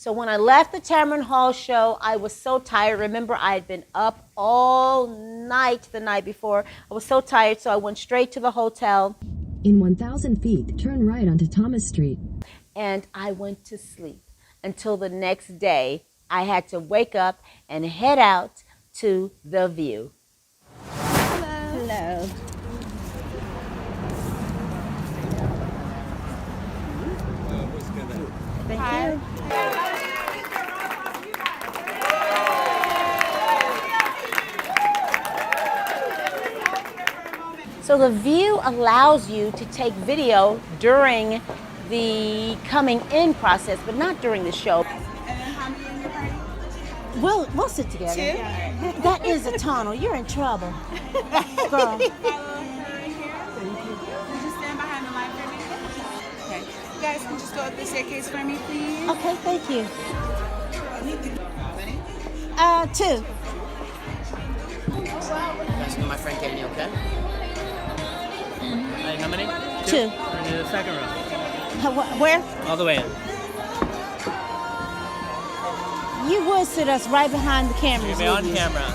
So when I left the Tamron Hall show, I was so tired. Remember, I had been up all night the night before. I was so tired, so I went straight to the hotel. In 1,000 feet, turn right onto Thomas Street. And I went to sleep until the next day. I had to wake up and head out to the View. Hello. Hello. Thank you. So the View allows you to take video during the coming in process, but not during the show. And then how many in your party? We'll sit together. Two? That is a tunnel. You're in trouble. Girl. Follow her right here. Thank you. Would you stand behind the line for me? Okay. You guys can just go up the staircase for me, please. Okay, thank you. Ready? Two. That's my friend Kenny, okay? How many? Two. We're in the second row. Where? All the way in. You would sit us right behind the cameras. You're on camera.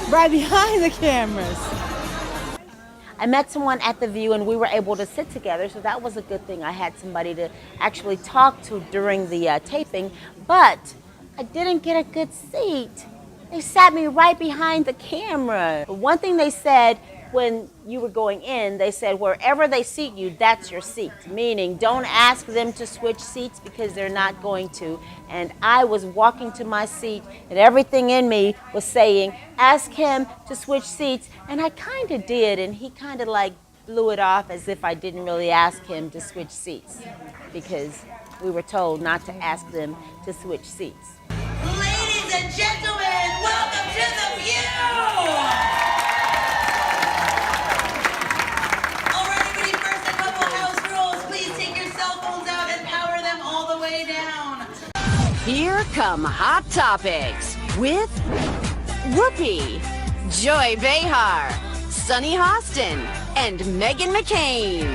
Right behind the cameras. I met someone at the View and we were able to sit together, so that was a good thing. I had somebody to actually talk to during the taping, but I didn't get a good seat. They sat me right behind the camera. One thing they said when you were going in, they said wherever they seat you, that's your seat. Meaning don't ask them to switch seats because they're not going to. And I was walking to my seat and everything in me was saying, ask him to switch seats. And I kind of did, and he kind of like blew it off as if I didn't really ask him to switch seats because we were told not to ask them to switch seats. Ladies and gentlemen, welcome to the View! Here come Hot Topics with Whoopi, Joy Behar, Sunny Hostin, and McCain.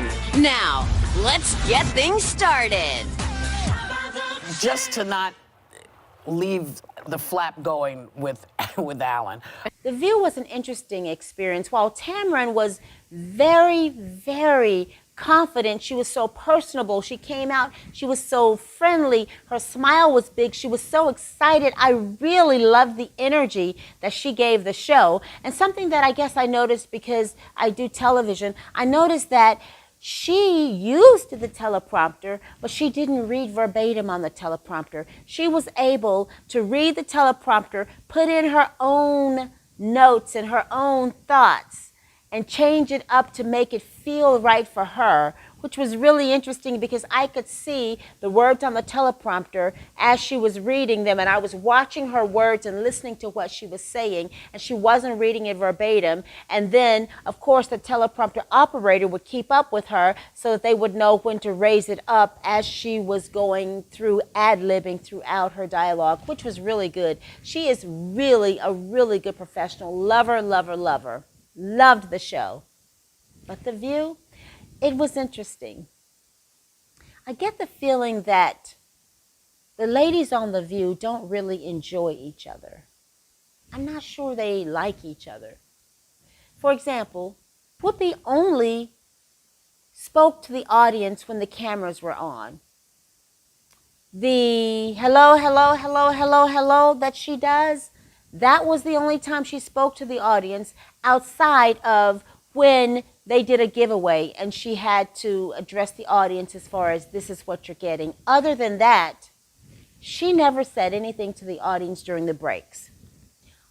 Now, let's get things started. Just to not leave the flap going with Alan. The View was an interesting experience. While Tamron was very, very confident, she was so personable. She came out, she was so friendly. Her smile was big. She was so excited. I really loved the energy that she gave the show. And something that I guess I noticed because I do television, I noticed that she used the teleprompter, but she didn't read verbatim on the teleprompter. She was able to read the teleprompter, put in her own notes and her own thoughts, and change it up to make it feel right for her, which was really interesting because I could see the words on the teleprompter as she was reading them, and I was watching her words and listening to what she was saying, and she wasn't reading it verbatim. And then, of course, the teleprompter operator would keep up with her so that they would know when to raise it up as she was going through ad-libbing throughout her dialogue, which was really good. She is really a really good professional. Lover, lover, lover. Loved the show. But the View, it was interesting. I get the feeling that the ladies on the View don't really enjoy each other. I'm not sure they like each other. For example, Whoopi only spoke to the audience when the cameras were on. The hello, hello, hello, hello, hello that she does, that was the only time she spoke to the audience outside of when they did a giveaway and she had to address the audience as far as this is what you're getting. Other than that, she never said anything to the audience during the breaks.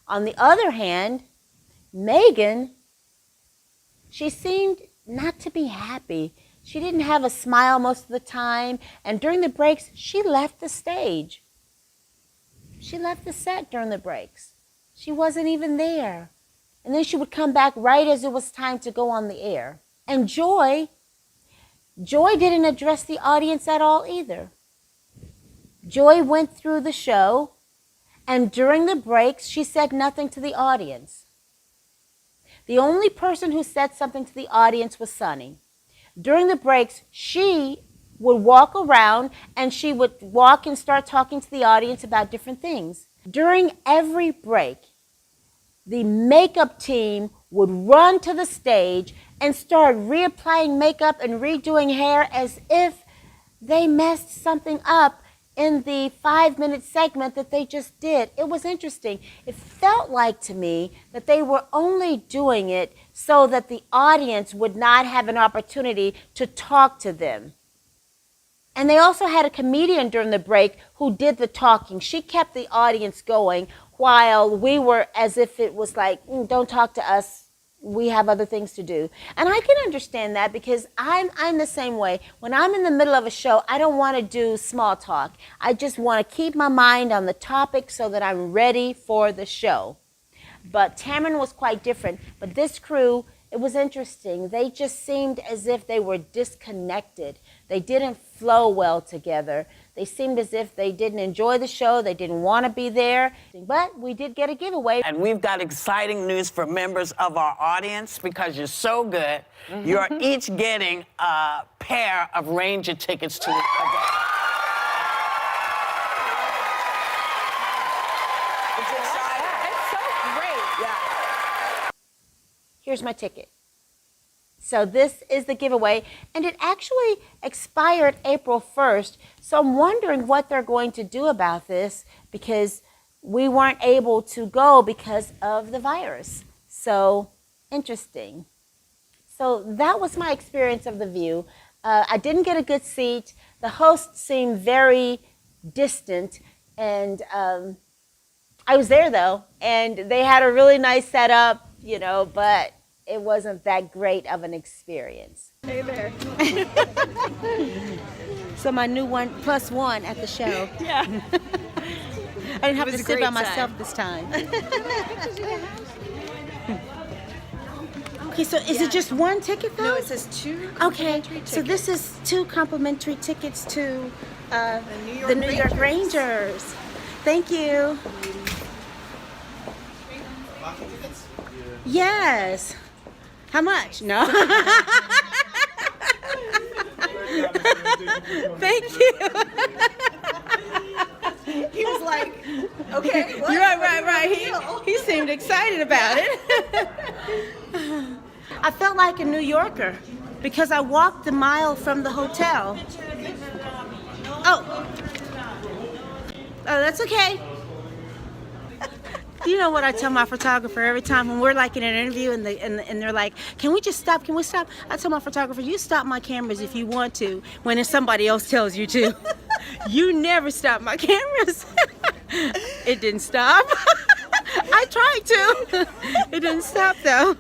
On the other hand, Megan, she seemed not to be happy. She didn't have a smile most of the time, and during the breaks, she left the stage. She left the set during the breaks. She wasn't even there. And then she would come back right as it was time to go on the air. And Joy didn't address the audience at all either. Joy went through the show, and during the breaks, she said nothing to the audience. The only person who said something to the audience was Sunny. During the breaks, she would walk around and she would walk and start talking to the audience about different things. During every break, the makeup team would run to the stage and start reapplying makeup and redoing hair as if they messed something up in the 5-minute segment that they just did. It was interesting. It felt like to me that they were only doing it so that the audience would not have an opportunity to talk to them. And they also had a comedian during the break who did the talking. She kept the audience going while we were as if it was like, don't talk to us. We have other things to do. And I can understand that because I'm the same way. When I'm in the middle of a show, I don't want to do small talk. I just want to keep my mind on the topic so that I'm ready for the show. But Tamron was quite different. But this crew, it was interesting. They just seemed as if they were disconnected. They didn't flow well together. They seemed as if they didn't enjoy the show. They didn't want to be there. But we did get a giveaway. And we've got exciting news for members of our audience because you're so good. You're each getting a pair of Ranger tickets to an event. It's exciting. It's so great. Yeah. Here's my ticket. So this is the giveaway, and it actually expired April 1st. So I'm wondering what they're going to do about this because we weren't able to go because of the virus. So interesting. So that was my experience of The View. I didn't get a good seat. The host seemed very distant, and I was there though, and they had a really nice setup, you know, but it wasn't that great of an experience. Hey there. So my new 1+1 at the show. Yeah. I didn't have to was a sit great by time. myself this time. Okay, so is it just one ticket though? No, it says 2 Okay, complimentary so this tickets. is 2 complimentary tickets to New the New York Rangers. Rangers. Thank you. Yes. How much? No. Thank you. He was like, okay, what? Right. He seemed excited about it. I felt like a New Yorker because I walked a mile from the hotel. Oh, that's okay. You know what I tell my photographer every time when we're like in an interview and they're like, can we just stop? Can we stop? I tell my photographer, you stop my cameras if you want to, when if somebody else tells you to. You never stop my cameras. It didn't stop. I tried to. It didn't stop though.